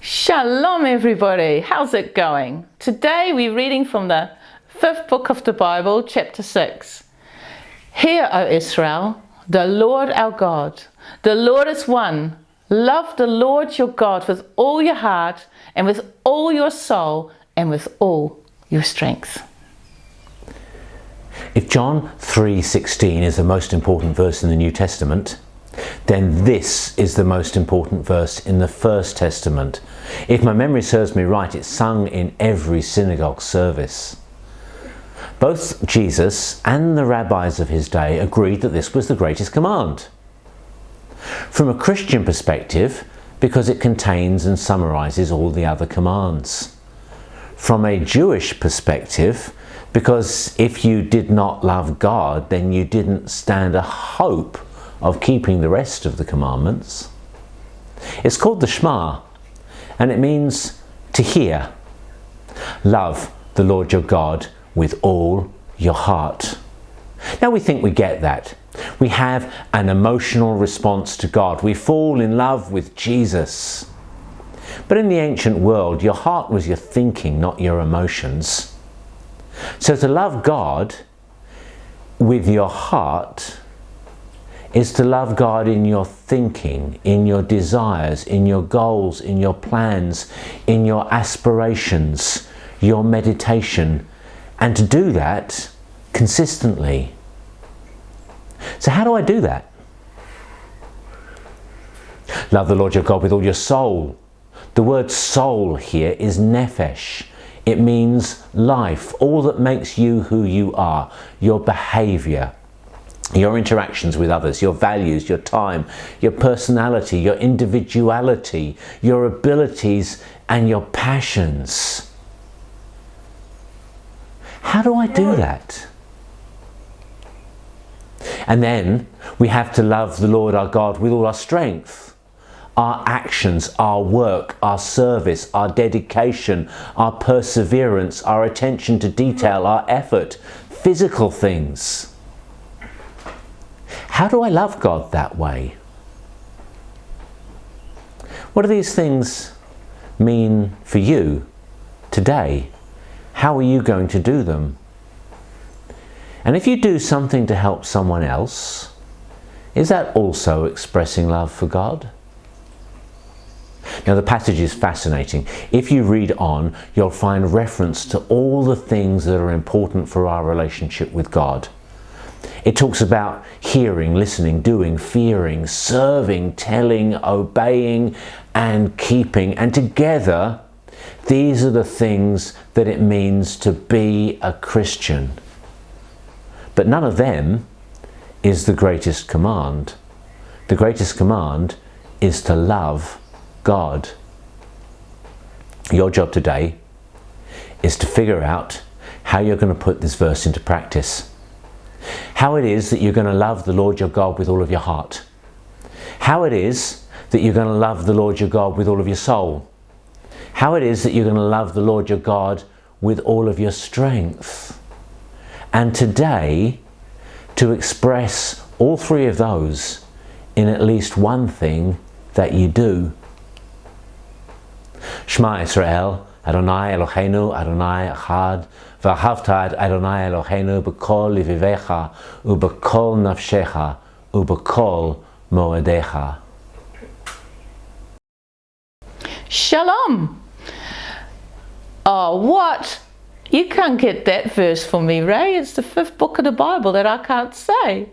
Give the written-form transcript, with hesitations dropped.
Shalom everybody, how's it going? Today we're reading from the 5th book of the Bible, chapter 6. Hear, O Israel, the Lord our God, the Lord is one. Love the Lord your God with all your heart and with all your soul and with all your strength. If John 3:16 is the most important verse in the New Testament, then this is the most important verse in the First Testament. If my memory serves me right, it's sung in every synagogue service. Both Jesus and the rabbis of his day agreed that this was the greatest command. From a Christian perspective, because it contains and summarizes all the other commands. From a Jewish perspective, because if you did not love God, then you didn't stand a hope of keeping the rest of the commandments. It's called the Shema, and it means to hear. Love the Lord your God with all your heart. Now we think we get that. We have an emotional response to God. We fall in love with Jesus. But in the ancient world, your heart was your thinking, not your emotions. So to love God with your heart is to love God in your thinking, in your desires, in your goals, in your plans, in your aspirations, your meditation, and to do that consistently. So how do I do that? Love the Lord your God with all your soul. The word soul here is nephesh. It means life, all that makes you who you are, your behavior, your interactions with others, your values, your time, your personality, your individuality, your abilities and your passions. How do I do that? And then we have to love the Lord our God with all our strength, our actions, our work, our service, our dedication, our perseverance, our attention to detail, our effort, physical things. How do I love God that way? What do these things mean for you today? How are you going to do them? And if you do something to help someone else, is that also expressing love for God? Now the passage is fascinating. If you read on, you'll find reference to all the things that are important for our relationship with God. It talks about hearing, listening, doing, fearing, serving, telling, obeying, and keeping. And together, these are the things that it means to be a Christian. But none of them is the greatest command. The greatest command is to love God. Your job today is to figure out how you're going to put this verse into practice. How it is that you're going to love the Lord your God with all of your heart. How it is that you're going to love the Lord your God with all of your soul. How it is that you're going to love the Lord your God with all of your strength. And today, to express all three of those in at least one thing that you do. Shema Israel, Adonai Eloheinu, Adonai Echad, V'ahavta et Adonai Eloheinu b'kol levivecha, u'b'kol nafshecha, u'b'kol moedecha. Shalom! Oh, what? You can't get that verse for me, Ray. It's the 5th book of the Bible that I can't say.